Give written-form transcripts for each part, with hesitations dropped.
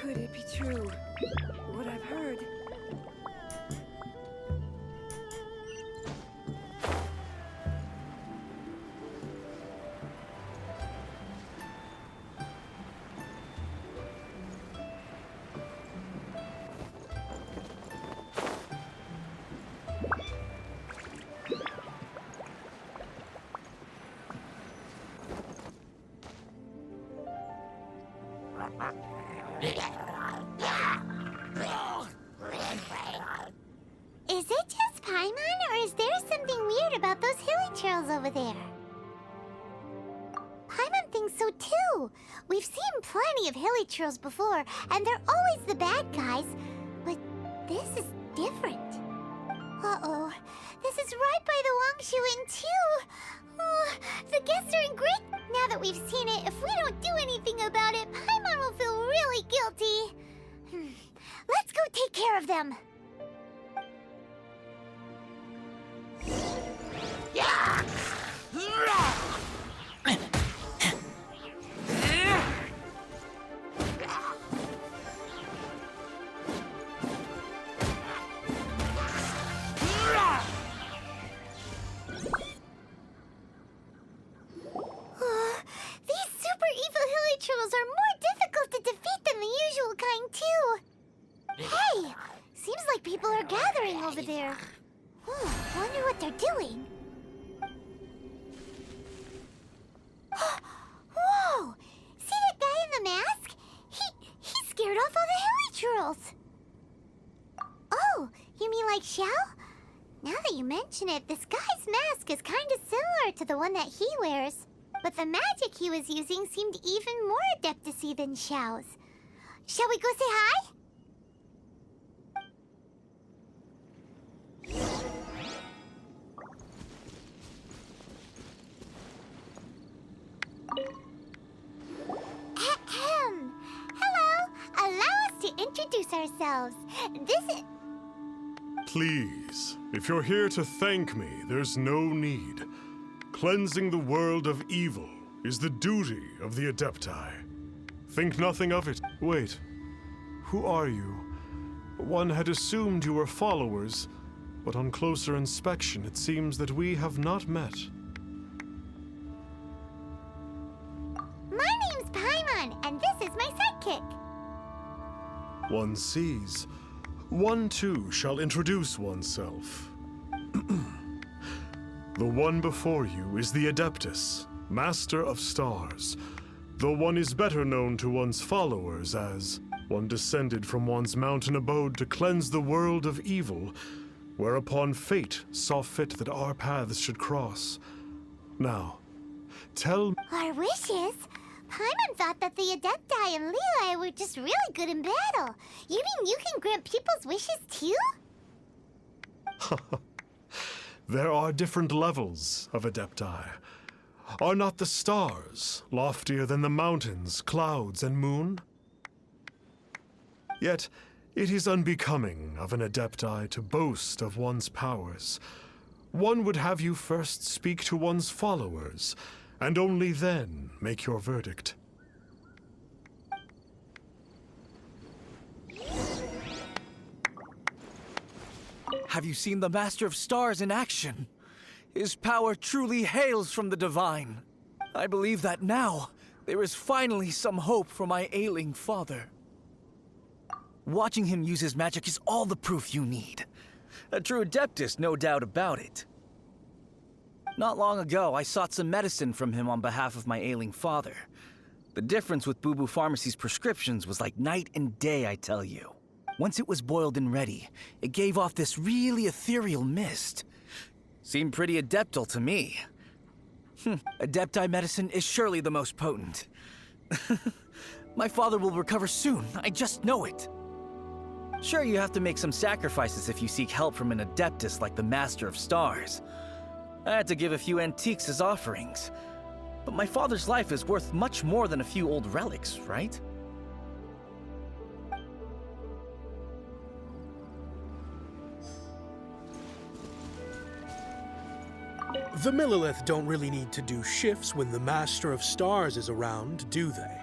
Could it be true? What I've heard? Is it just Paimon, or is there something weird about those hilly trails over there? Paimon thinks so too. We've seen plenty of hilly trails before, and they're always the bad guys. But this is different. Uh-oh. This is right by the Wangshu Inn too. Oh, the guests are in great... Now that we've seen it, if we don't do anything about it, Paimon will feel really guilty. Let's go take care of them. These super evil hilly trolls are more difficult to defeat than the usual kind, too. Hey! Seems like people are gathering over there. Wonder what they're doing. Whoa! See that guy in the mask? He scared off all the hilly trolls. Oh, you mean like Xiao? Now that you mention it, this guy's mask is kind of similar to the one that he wears. But the magic he was using seemed even more adeptus-y than Xiao's. Shall we go say hi? Ahem. Hello. Allow us to introduce ourselves. This is... Please, if you're here to thank me, there's no need. Cleansing the world of evil is the duty of the Adepti. Think nothing of it. Wait, who are you? One had assumed you were followers, but on closer inspection it seems that we have not met. My name's Paimon, and this is my sidekick. One sees. One too shall introduce oneself. The one before you is the Adeptus, Master of Stars. Though one is better known to one's followers as one descended from one's mountain abode to cleanse the world of evil, whereupon fate saw fit that our paths should cross. Now, tell me... Our wishes? Paimon thought that the Adepti and Leela were just really good in battle. You mean you can grant people's wishes too? There are different levels of Adepti. Are not the stars loftier than the mountains, clouds, and moon? Yet, it is unbecoming of an Adepti to boast of one's powers. One would have you first speak to one's followers, and only then make your verdict. Have you seen the Master of Stars in action? His power truly hails from the divine. I believe that now there is finally some hope for my ailing father. Watching him use his magic is all the proof you need. A true Adeptus, no doubt about it. Not long ago, I sought some medicine from him on behalf of my ailing father. The difference with Boo Boo Pharmacy's prescriptions was like night and day, I tell you. Once it was boiled and ready, it gave off this really ethereal mist. Seemed pretty adeptal to me. Adepti medicine is surely the most potent. My father will recover soon, I just know it. Sure, you have to make some sacrifices if you seek help from an Adeptus like the Master of Stars. I had to give a few antiques as offerings. But my father's life is worth much more than a few old relics, right? The Millilith don't really need to do shifts when the Master of Stars is around, do they?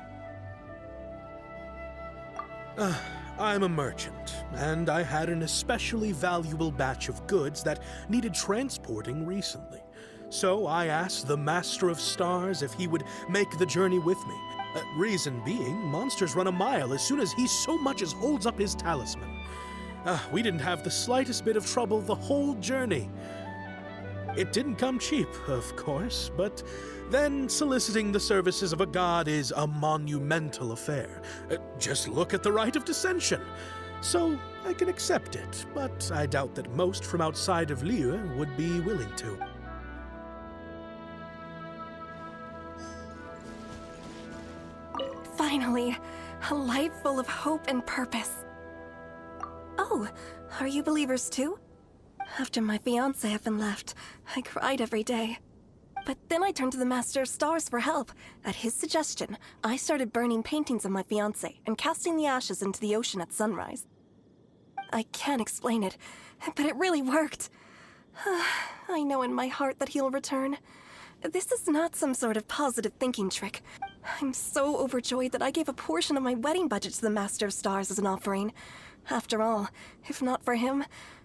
I'm a merchant, and I had an especially valuable batch of goods that needed transporting recently. So I asked the Master of Stars if he would make the journey with me. Reason being, monsters run a mile as soon as he so much as holds up his talisman. We didn't have the slightest bit of trouble the whole journey. It didn't come cheap, of course, but then soliciting the services of a god is a monumental affair. Just look at the rite of dissension. So I can accept it, but I doubt that most from outside of Liyue would be willing to. Finally, a life full of hope and purpose. Oh, are you believers too? After my fiancé had been left, I cried every day. But then I turned to the Master of Stars for help. At his suggestion, I started burning paintings of my fiancé and casting the ashes into the ocean at sunrise. I can't explain it, but it really worked. I know in my heart that he'll return. This is not some sort of positive thinking trick. I'm so overjoyed that I gave a portion of my wedding budget to the Master of Stars as an offering. After all, if not for him,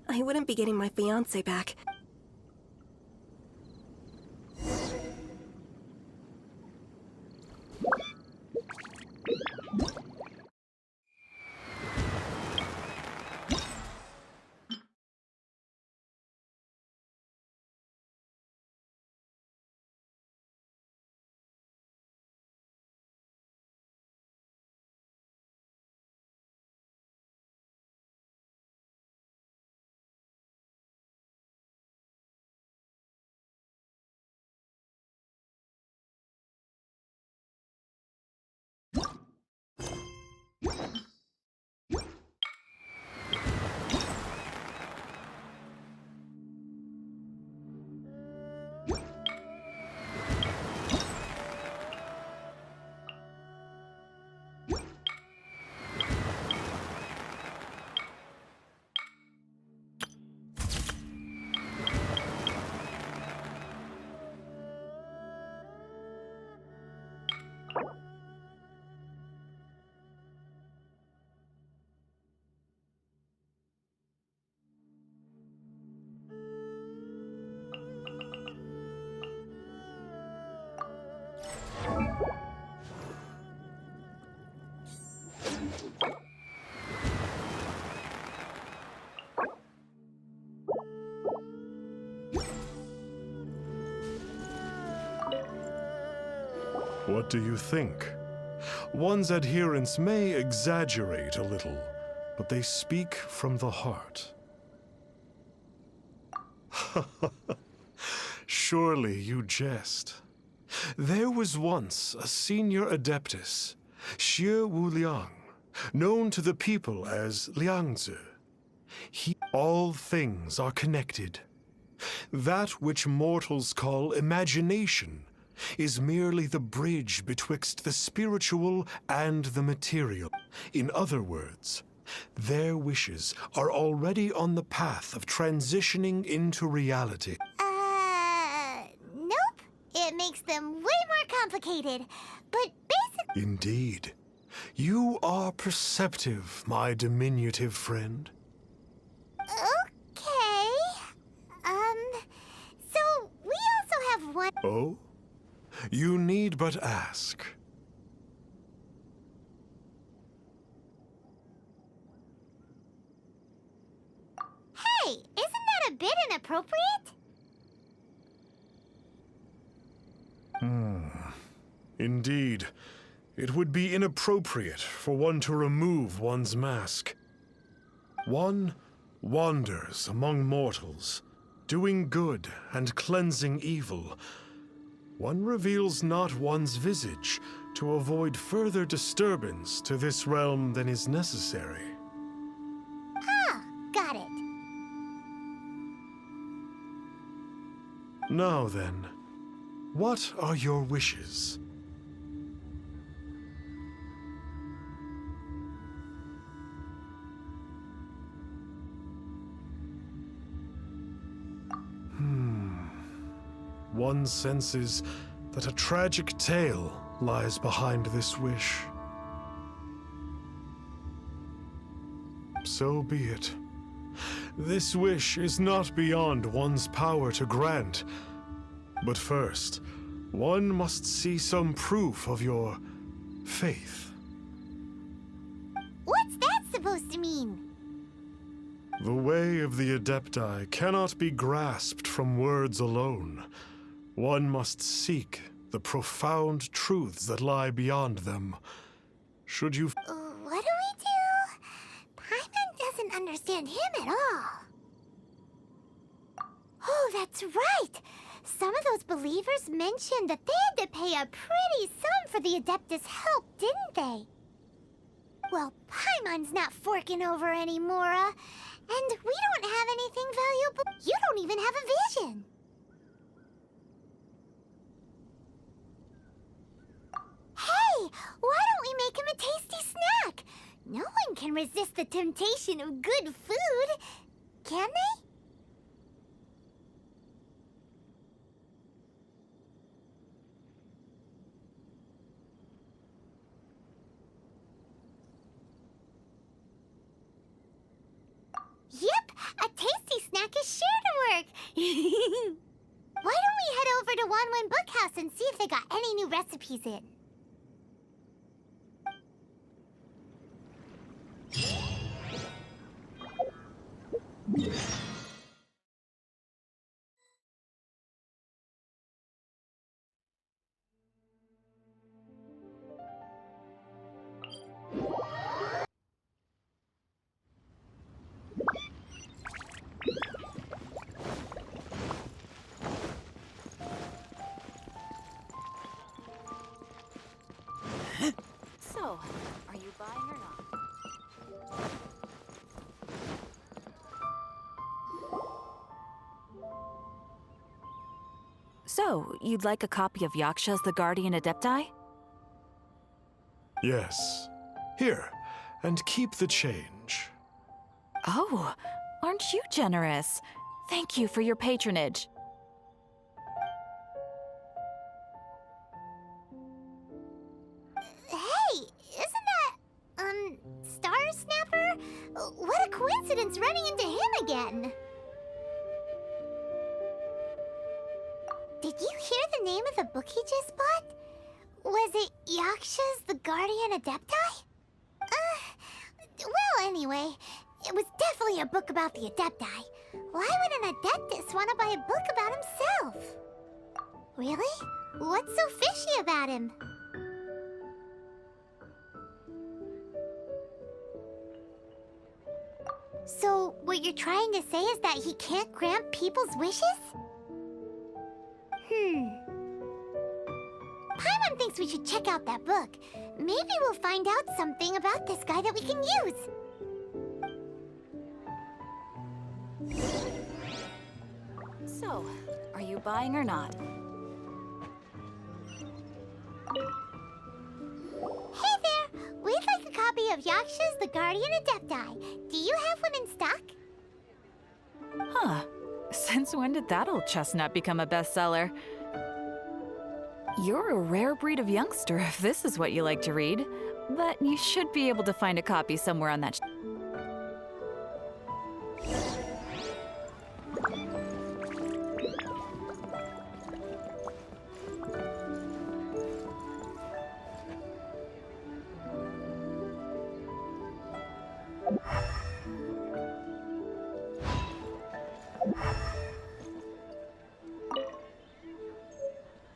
I wouldn't be getting my fiancé back. What do you think? One's adherents may exaggerate a little, but they speak from the heart. Surely you jest. There was once a senior adeptus, Xie Wu Liang, known to the people as Liangzi. All things are connected. That which mortals call imagination is merely the bridge betwixt the spiritual and the material. In other words, their wishes are already on the path of transitioning into reality. Nope. It makes them way more complicated. But basically... Indeed. You are perceptive, my diminutive friend. Okay. So we also have one... Oh? You need but ask. Hey, isn't that a bit inappropriate? Indeed. It would be inappropriate for one to remove one's mask. One wanders among mortals, doing good and cleansing evil. One reveals not one's visage to avoid further disturbance to this realm than is necessary. Ah, got it. Now then, what are your wishes? One senses that a tragic tale lies behind this wish. So be it. This wish is not beyond one's power to grant. But first, one must see some proof of your faith. What's that supposed to mean? The way of the Adepti cannot be grasped from words alone. One must seek the profound truths that lie beyond them. Should you... What do we do? Paimon doesn't understand him at all. Oh, that's right! Some of those believers mentioned that they had to pay a pretty sum for the Adeptus' help, didn't they? Well, Paimon's not forking over anymore, and we don't have anything valuable. You don't even have a vision. Hey, why don't we make him a tasty snack? No one can resist the temptation of good food, can they? Yep, a tasty snack is sure to work. Why don't we head over to Wanwen Bookhouse and see if they got any new recipes in? So, are you buying or not? So, you'd like a copy of Yaksha's The Guardian Adepti? Yes. Here, and keep the change. Oh, aren't you generous? Thank you for your patronage. Hey, isn't that, Star Snapper? What a coincidence running into him again. Did you hear the name of the book he just bought? Was it Yaksha's The Guardian Adepti? Well, anyway, it was definitely a book about the Adepti. Why would an Adeptus want to buy a book about himself? Really? What's so fishy about him? So, what you're trying to say is that he can't grant people's wishes? Paimon thinks we should check out that book. Maybe we'll find out something about this guy that we can use. So, are you buying or not? Hey there! We'd like a copy of Yaksha's The Guardian Adepti. Do you have one in stock? Huh. Since when did that old chestnut become a bestseller? You're a rare breed of youngster if this is what you like to read. But you should be able to find a copy somewhere on that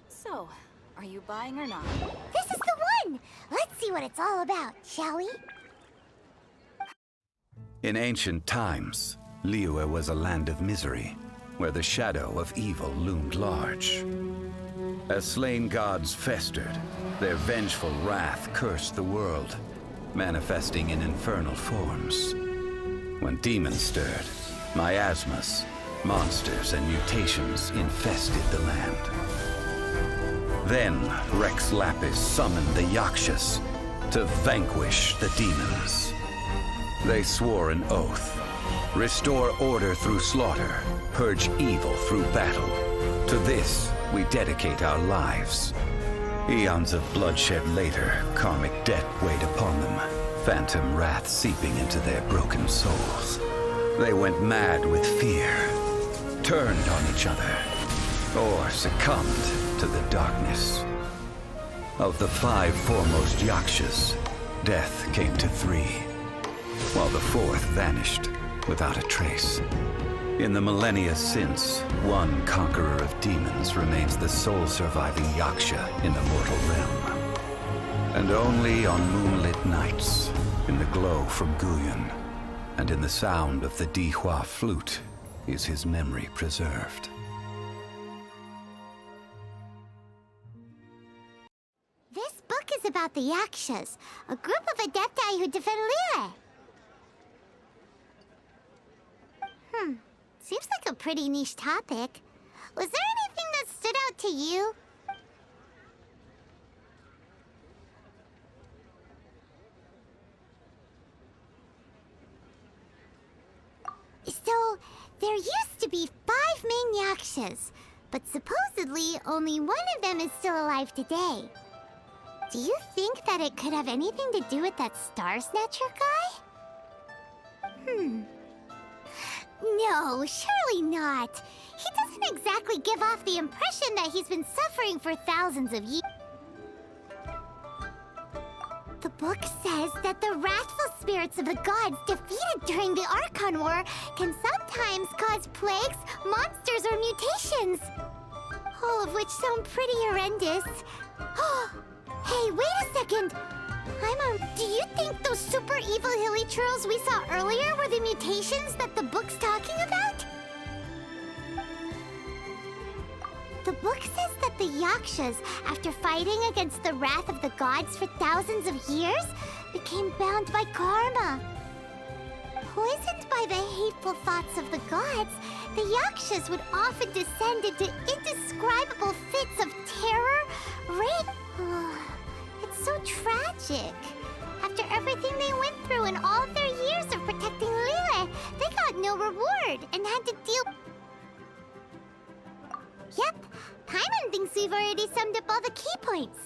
So, are you buying or not? This is the one! Let's see what it's all about, shall we? In ancient times, Liyue was a land of misery, where the shadow of evil loomed large. As slain gods festered, their vengeful wrath cursed the world, manifesting in infernal forms. When demons stirred, miasmas, monsters, and mutations infested the land. Then Rex Lapis summoned the Yakshas to vanquish the demons. They swore an oath: restore order through slaughter, purge evil through battle. To this, we dedicate our lives. Eons of bloodshed later, karmic debt weighed upon them, phantom wrath seeping into their broken souls. They went mad with fear, turned on each other, or succumbed to the darkness. Of the 5 foremost Yakshas, death came to 3, while the 4th vanished without a trace. In the millennia since, one conqueror of demons remains the sole surviving Yaksha in the mortal realm. And only on moonlit nights, in the glow from Guyon, and in the sound of the Dihua flute, is his memory preserved. This book is about the Yakshas, a group of adepti who defend Liyue. Seems like a pretty niche topic. Was there anything that stood out to you? So, there used to be 5 main Yakshas, but supposedly only one of them is still alive today. Do you think that it could have anything to do with that Star Snatcher guy? No, surely not. He doesn't exactly give off the impression that he's been suffering for thousands of years. The book says that the wrathful spirits of the gods defeated during the Archon War can sometimes cause plagues, monsters, or mutations. All of which sound pretty horrendous. Hey, wait a second! Do you think those super evil hilly churls we saw earlier were the mutations that the book's talking about? The book says that the Yakshas, after fighting against the wrath of the gods for thousands of years, became bound by karma. Poisoned by the hateful thoughts of the gods, the Yakshas would often descend into indescribable fits of terror, rage. It's so tragic. After everything they went through in all of their years of protecting Liyue, they got no reward and had to deal... Yep, Paimon thinks we've already summed up all the key points.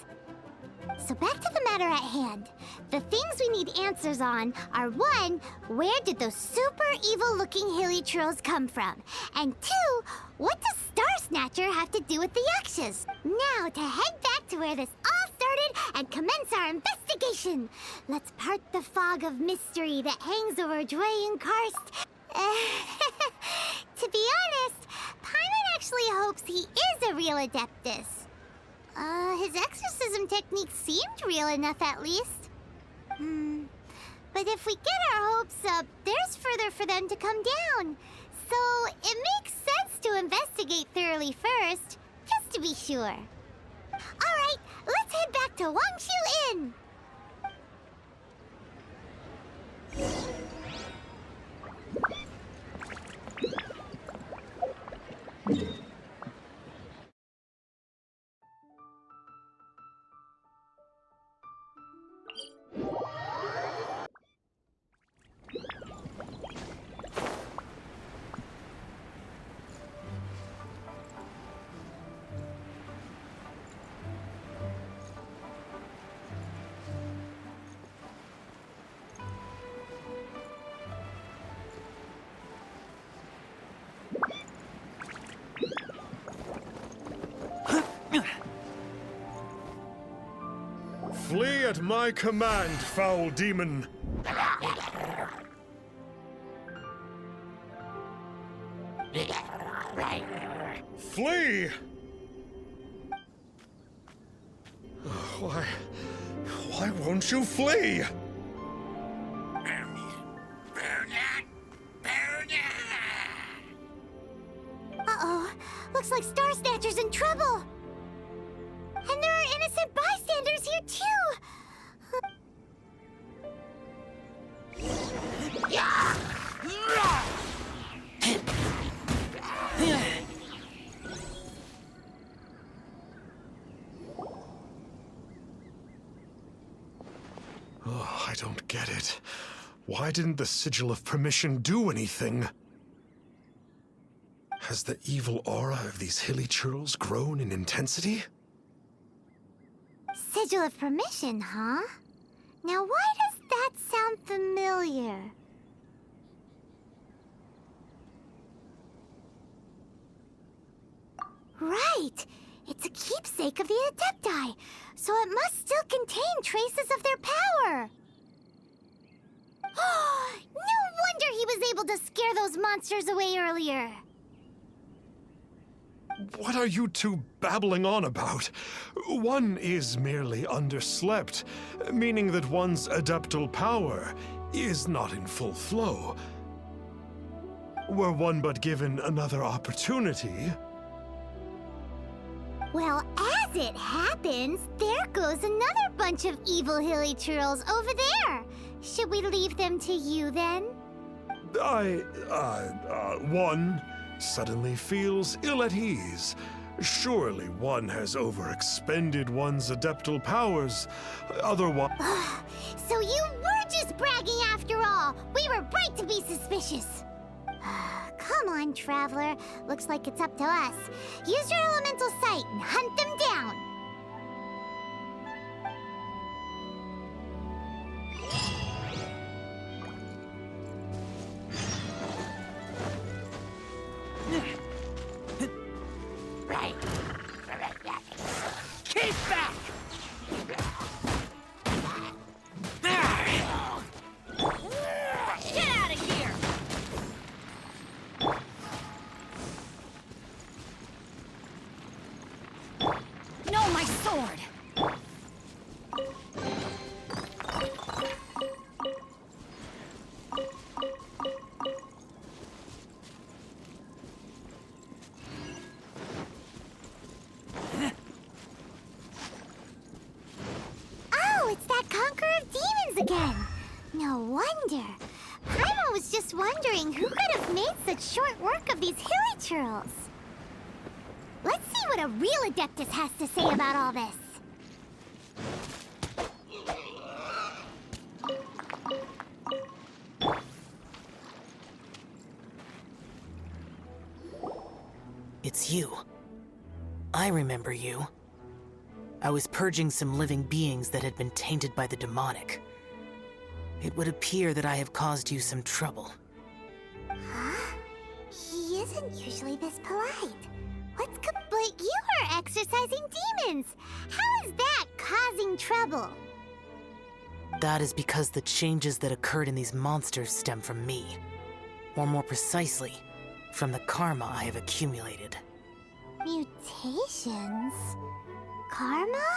So back to the matter at hand. The things we need answers on are 1, where did those super evil-looking hilly trolls come from? And 2, what does Star Snatcher have to do with the Yakshas? Now to head back to where this all started and commence our investigation. Let's part the fog of mystery that hangs over Dwayne Karst. To be honest, Paimon actually hopes he is a real Adeptus. His exorcism technique seemed real enough at least. But if we get our hopes up, there's further for them to come down. So it makes sense to investigate thoroughly first, just to be sure. Alright, let's head back to Wangshu Inn! Flee at my command, foul demon! Flee! Why won't you flee? Uh-oh, looks like Star Snatcher's in trouble! And there are innocent bystanders here, too! Oh, I don't get it. Why didn't the Sigil of Permission do anything? Has the evil aura of these hilly churls grown in intensity? Sigil of Permission, huh? Now why does that sound familiar? Right! It's a keepsake of the Adepti, so it must still contain traces of their power. No wonder he was able to scare those monsters away earlier. What are you two babbling on about? One is merely underslept, meaning that one's adeptal power is not in full flow. Were one but given another opportunity... Well, as it happens, there goes another bunch of evil hilly churls over there. Should we leave them to you, then? One suddenly feels ill at ease. Surely one has overexpended one's adeptal powers. Otherwise... So you were just bragging after all! We were right to be suspicious! Come on, Traveler. Looks like it's up to us. Use your elemental sight and hunt them down! Keep back! Get out of here! No, my sword! Oh, it's that Conqueror of Demons again! No wonder. Paimon was just wondering who could have made such short work of these hilly churls. Let's see what a real Adeptus has to say about all this. It's you. I remember you. I was purging some living beings that had been tainted by the demonic. It would appear that I have caused you some trouble. Huh? He isn't usually this polite. But you are exorcising demons! How is that causing trouble? That is because the changes that occurred in these monsters stem from me. Or more precisely, from the karma I have accumulated. Mutations? Karma?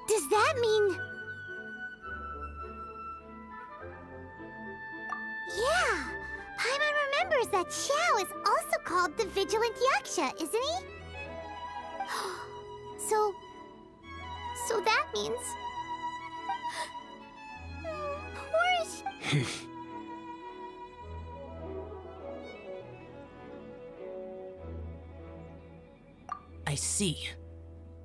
Does that mean... Yeah! Paimon remembers that Xiao is also called the Vigilant Yaksha, isn't he? So that means... Poor... I see.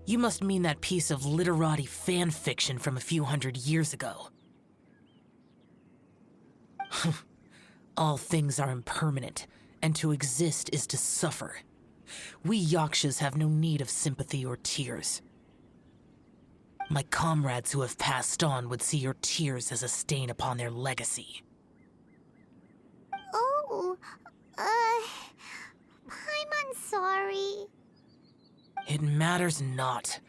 You must mean that piece of literati fan fiction from a few hundred years ago. All things are impermanent, and to exist is to suffer. We Yakshas have no need of sympathy or tears. My comrades who have passed on would see your tears as a stain upon their legacy. Oh, I'm sorry. It matters not.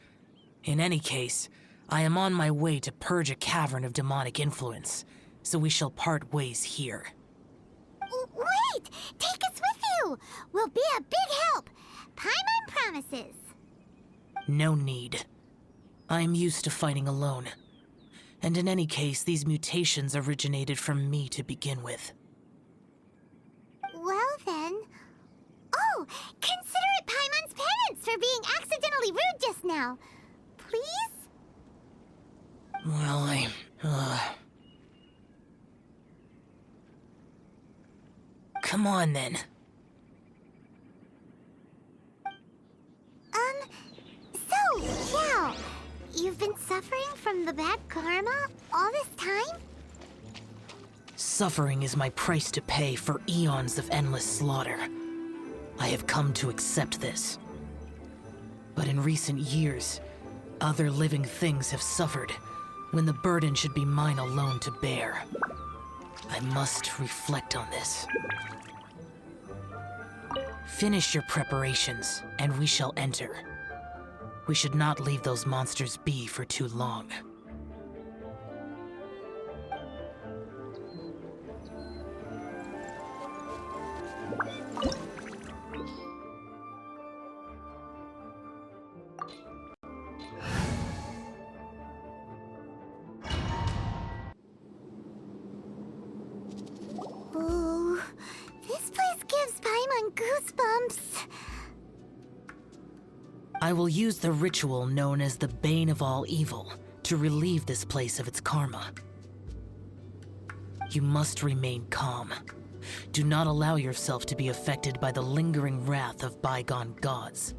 In any case, I am on my way to purge a cavern of demonic influence, so we shall part ways here. Wait! Take us with you! We'll be a big help! Paimon promises! No need. I am used to fighting alone. And in any case, these mutations originated from me to begin with. Well then... Oh! Consider it Paimon's penance for being accidentally rude just now. Please? Well, Come on, then. So, Xiao, you've been suffering from the bad karma all this time? Suffering is my price to pay for eons of endless slaughter. I have come to accept this. But in recent years, other living things have suffered, when the burden should be mine alone to bear. I must reflect on this. Finish your preparations, and we shall enter. We should not leave those monsters be for too long. Ooh, this place gives Paimon goosebumps. I will use the ritual known as the Bane of All Evil to relieve this place of its karma. You must remain calm. Do not allow yourself to be affected by the lingering wrath of bygone gods.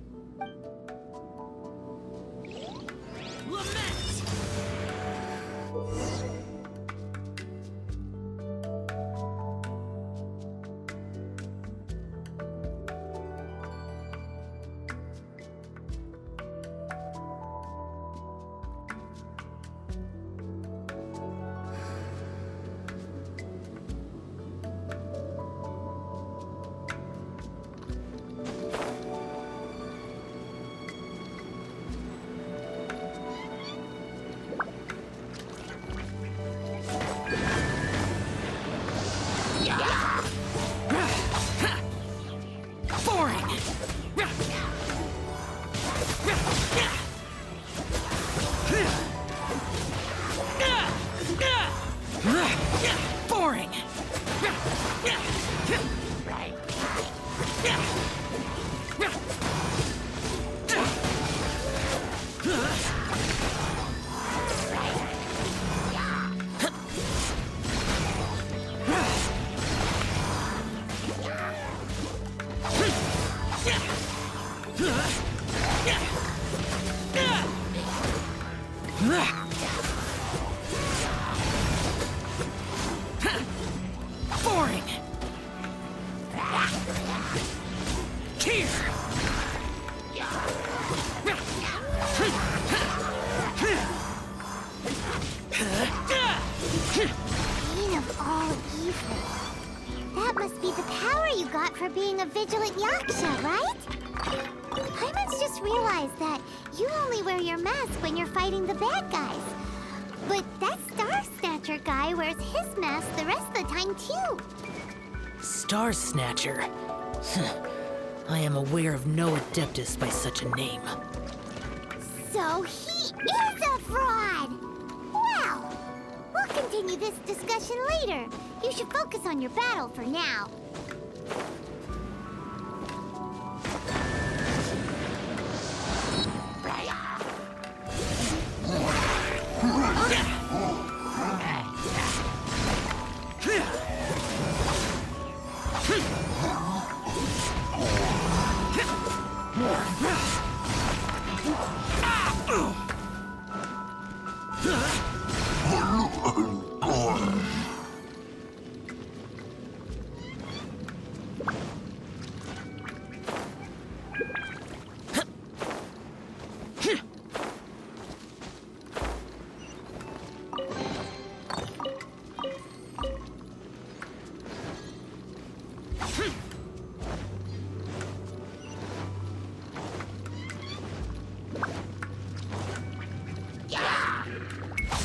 Bane of all evil. That must be the power you got for being a vigilant Yaksha, right? Paimon's just realized that you only wear your mask when you're fighting the bad guys. But that Star Snatcher guy wears his mask the rest of the time, too. Star Snatcher? I am aware of no adeptus by such a name. So he is a fraud! Well, we'll continue this discussion later. You should focus on your battle for now.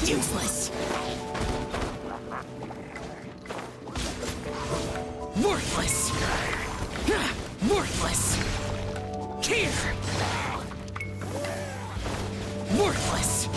Useless! Worthless! Worthless! Here! Worthless!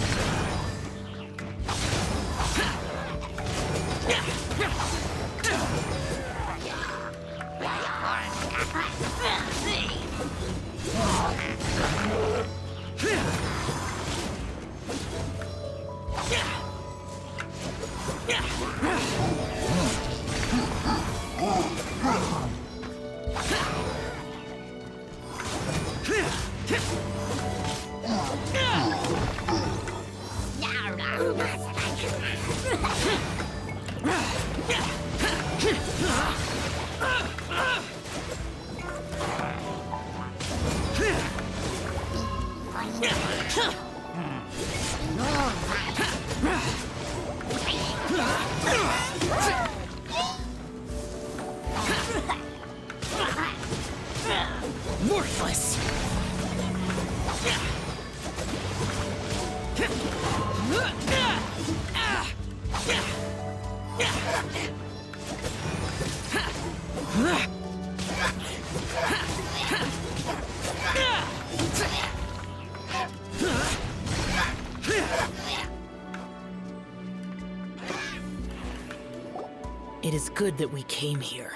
It is good that we came here.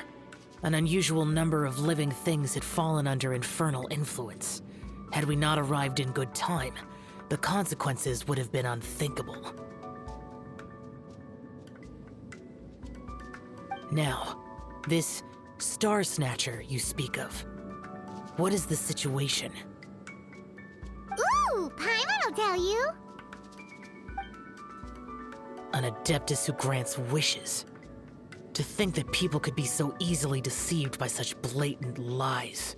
An unusual number of living things had fallen under infernal influence. Had we not arrived in good time, the consequences would have been unthinkable. Now, this Star Snatcher you speak of. What is the situation? Ooh, Paimon will tell you. An Adeptus who grants wishes. To think that people could be so easily deceived by such blatant lies.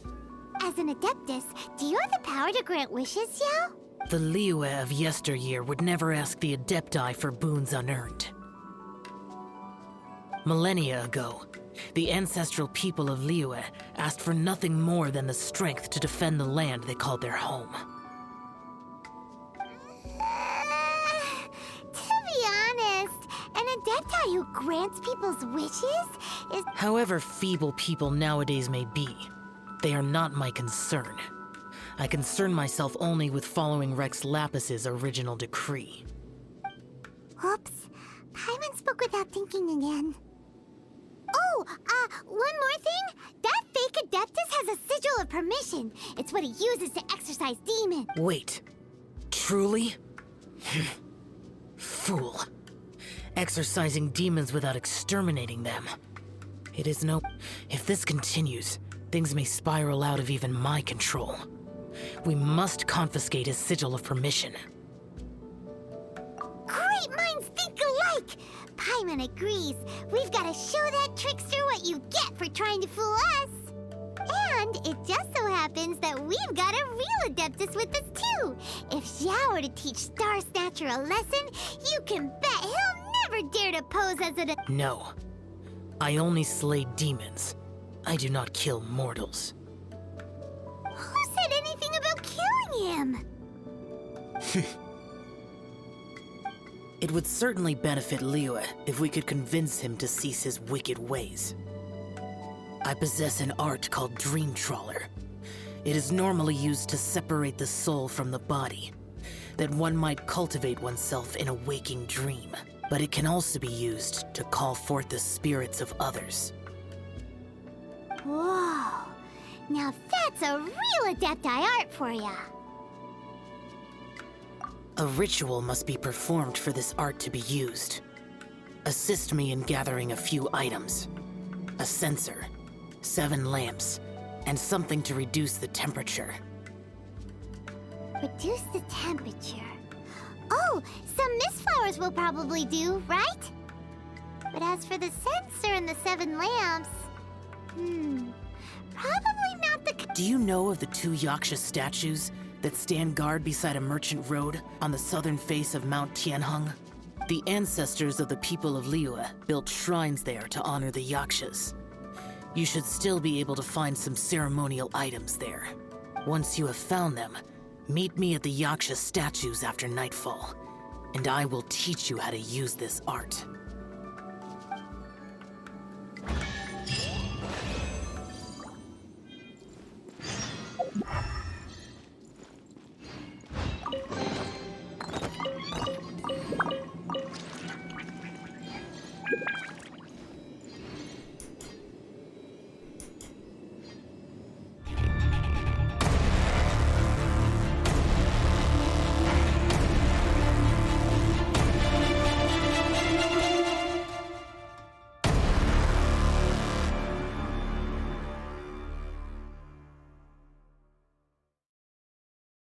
As an Adeptus, do you have the power to grant wishes, Yao? The Liyue of yesteryear would never ask the Adepti for boons unearned. Millennia ago, the ancestral people of Liyue asked for nothing more than the strength to defend the land they called their home. To be honest, an Adepti who grants people's wishes is... However feeble people nowadays may be, they are not my concern. I concern myself only with following Rex Lapis's original decree. Oops. Paimon spoke without thinking again. Oh, one more thing. That fake Adeptus has a sigil of permission. It's what he uses to exorcise demons. Wait. Truly? Fool. Exorcising demons without exterminating them. It is no... If this continues, things may spiral out of even my control. We must confiscate his sigil of permission. Great minds think alike! Paimon agrees. We've got to show that trickster what you get for trying to fool us. And it just so happens that we've got a real Adeptus with us too. If Xiao were to teach Star Snatcher a lesson, you can bet he'll never dare to pose as an... No. I only slay demons. I do not kill mortals. Who said anything about killing him? It would certainly benefit Liyue if we could convince him to cease his wicked ways. I possess an art called Dream Trawler. It is normally used to separate the soul from the body, that one might cultivate oneself in a waking dream. But it can also be used to call forth the spirits of others. Whoa. Now that's a real Adepti art for ya. A ritual must be performed for this art to be used. Assist me in gathering a few items. A censer, 7 lamps, and something to reduce the temperature. Reduce the temperature. Oh, some mist flowers will probably do, right? But as for the censer and the 7 lamps... probably not the... Do you know of the 2 Yaksha statues that stand guard beside a merchant road on the southern face of Mount Tianheng? The ancestors of the people of Liyue built shrines there to honor the Yakshas. You should still be able to find some ceremonial items there. Once you have found them, meet me at the Yaksha statues after nightfall, and I will teach you how to use this art.